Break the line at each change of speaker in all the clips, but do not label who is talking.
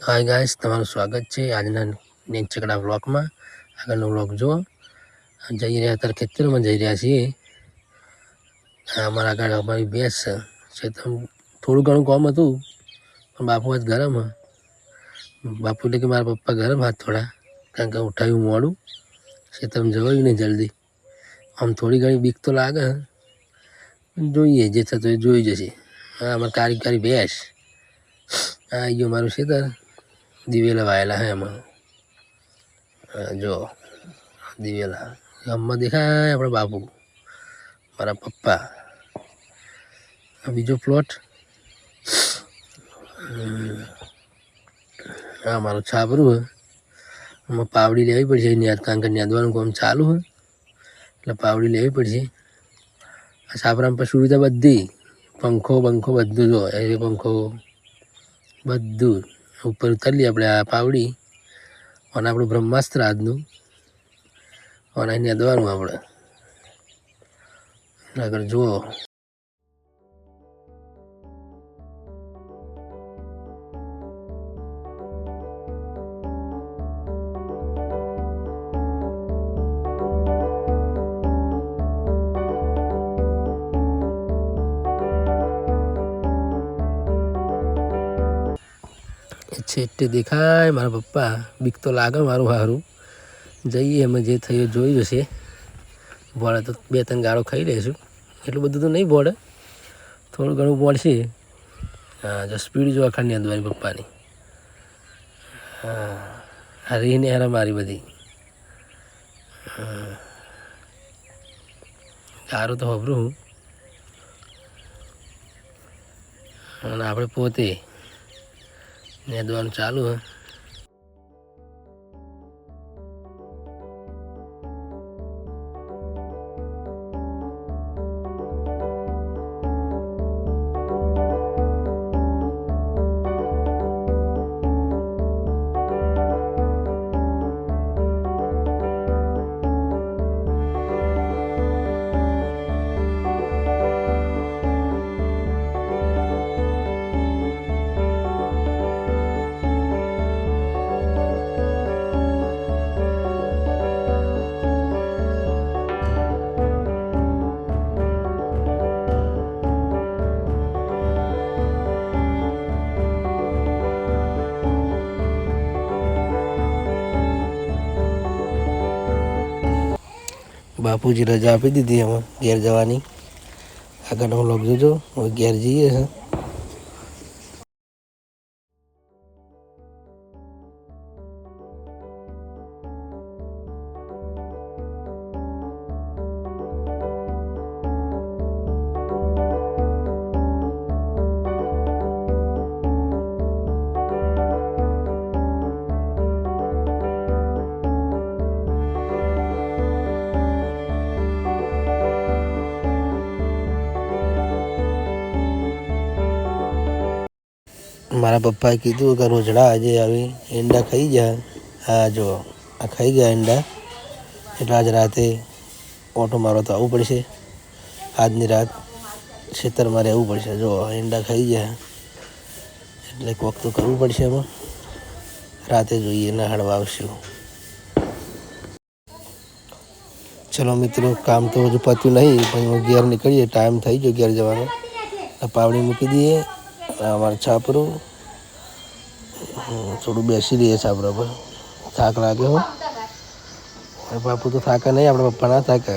Hi guys, તમારું સ્વાગત છે આજના નેચકડા વ્લોગમાં। આગળનો વ્લોગ જુઓ। જઈ રહ્યા અત્યારે ખેતરમાં જઈ રહ્યા છીએ। અમારા આગળ અમારી ભેંસ છે તો થોડું ઘણું કામ હતું પણ બાપુ આજ ગરમ બાપુ એટલે કે મારા પપ્પા ગરમ હાથ થોડા કારણ કે ઉઠાવ્યું મોડું છે તમે જવાયું નહીં જલ્દી। આમ થોડી ઘણી બીક તો લાગે જોઈએ જે થતું એ જોઈ જશે। હા અમારે કારી ભેંસ આ ગયો મારું ખેતર દિવેલા વાયેલા હે એમાં જો દિવેલા ગામમાં દેખાય આપણા બાપુ મારા પપ્પા બીજો પ્લોટ હા મારું છાપરું હે એમાં પાવડી લેવી પડશે ન્યાદ કારણ કે ન્યાદવાનું કામ ચાલુ હોય એટલે પાવડી લેવી પડશે। આ છાપરામાં પણ સુવિધા બધી પંખો બધું જો એ પંખો બધું ઉપર ઉતારી લઈએ આપણે આ પાવડી અને આપણું બ્રહ્માસ્ત્ર આજનું અને અહીં નેદવાનું આપણે આગળ જુઓ। છેટે દેખાય મારા પપ્પા બીક તો લાગે મારું સારું જઈએ એમાં જે થયું જોઈ જશે। ભોળે તો 2-3 ગાળો ખાઈ લઈશું એટલું બધું તો નહીં ભોળે થોડું ઘણું ભોળશે। હા જો સ્પીડ જો અખાડની અંદવાની પપ્પાની હા આ રીને હારા મારી બધી ગારું તો ખબરું અને આપણે પોતે નેદવાનું ચાલુ હે। બાપુજી રજા આપી દીધી એમાં ઘેર જવાની આગળનો વ્લોગ જોજો હવે ઘેર જઈએ છે। મારા પપ્પાએ કીધું કે રોજડા આજે આવી ઈંડા ખાઈ ગયા। હા જો આ ખાઈ ગયા ઈંડા એટલે આજ રાતે ઓટો મારો તો આવવું પડશે। આજની રાત ખેતરમાં રહેવું પડશે। જો ઈંડા ખાઈ ગયા એટલે કોક તો કરવું પડશે એમાં રાતે જોઈએ નહાળવા આવશું। ચલો મિત્રો કામ તો હજુ પત્યું નહીં પણ ઘેર નીકળીએ ટાઈમ થઈ ગયો ઘેર જવાનો પાવડી મૂકી દઈએ। અમારે છાપરું થોડું બેસી રહીએ છાપરા પર થાક લાગ્યો બાપુ તો થાકે નહીં આપણા પપ્પા ના થાકે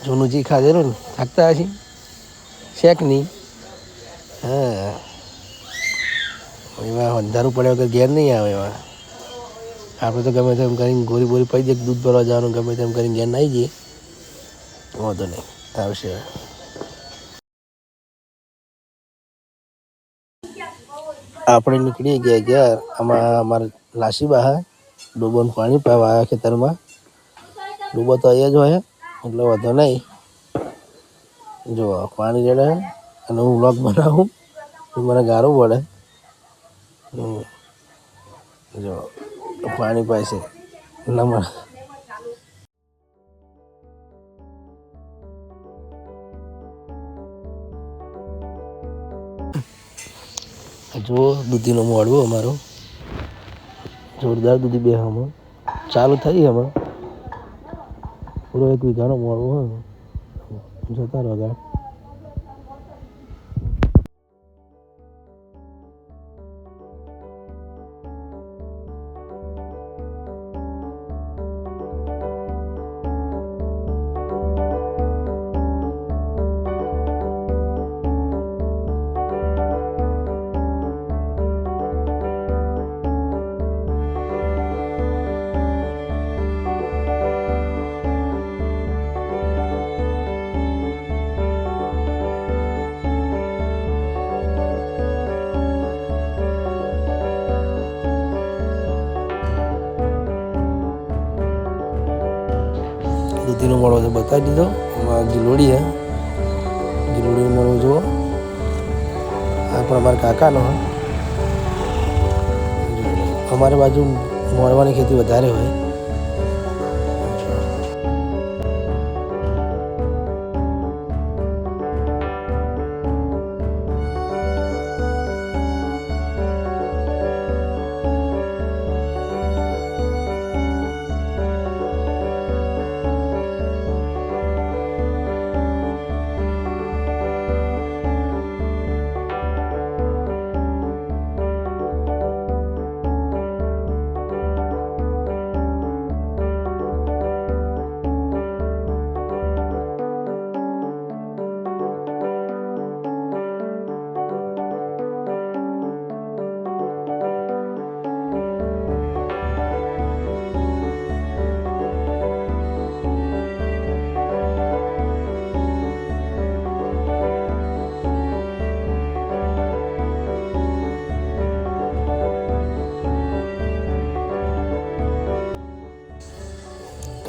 જૂનું જી ખાધેલું ને થાકતા હશે શેક નહીં હા એમાં અંધારું પડે વગર ઘેર નહીં આવે એમાં આપણે તો ગમે તેમ કરીને ગોરી બોરી પડી દઈએ દૂધ ભરવા જવાનું ગમે તેમ કરીને ઘેર નાહી જઈએ વાંધો નહીં આવશે। આપણે નીકળી ગયા ઘેર આમાં અમારા લાસીબા હે ડૂબોનું પાણી પાવા આવ્યા ખેતરમાં ડૂબો તો અહીંયા જ હોય એટલે વાંધો નહીં। જો પાણી રેડે અને હું વ્લોગ બનાવું તો મને ગારું પડે જો પાણી પાસે નમણ જો દૂધીનો મોડવું અમારો જોરદાર દૂધી બે હમણાં ચાલુ થઈ હમણાં પૂરો 1 વીઘાનો મોડવું હોય જતા રહો આગળ. દૂધીનો મળો તો બતાવી દીધો. ગીલોડી હે ગીલોડીનો મળો જુઓ. આ પણ અમારા કાકાનો હે. અમારી બાજુ મોળવાની ખેતી વધારે હોય.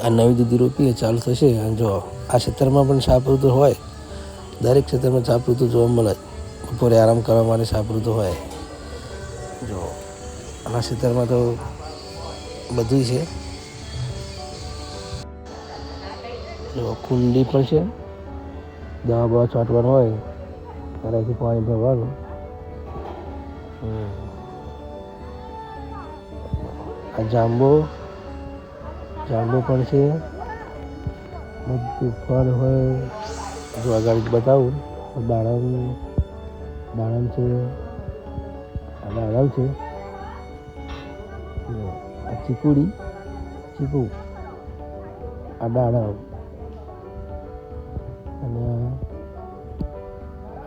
આ નવી દૂધી રોપીએ ચાલુ થશે. અને જો આ ખેતરમાં પણ સાપઋતુ હોય. દરેક ખેતરમાં સાપઋતુ જોવા મળે. બપોરે આરામ કરવા માટે સાપઋતુ હોય. જો આના ખેતરમાં તો બધું છે. જો કુંડી પણ છે. દવા બવા છાંટવાનું હોય ત્યારેથી પાણી ભરવાનું. આ જાંબુ પણ છે. બધું ફળ હોય. જો આગળ બતાવું દાડમ છે. આ દાડમ છે. આ ચીકુ આ દાડમ અને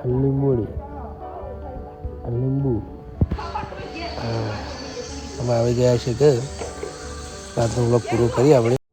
આ લીંબોડી આ લીંબુ. અમે આવી ગયા છે કે રાતનો બ્લોગ પૂરો કરીએ આપણે.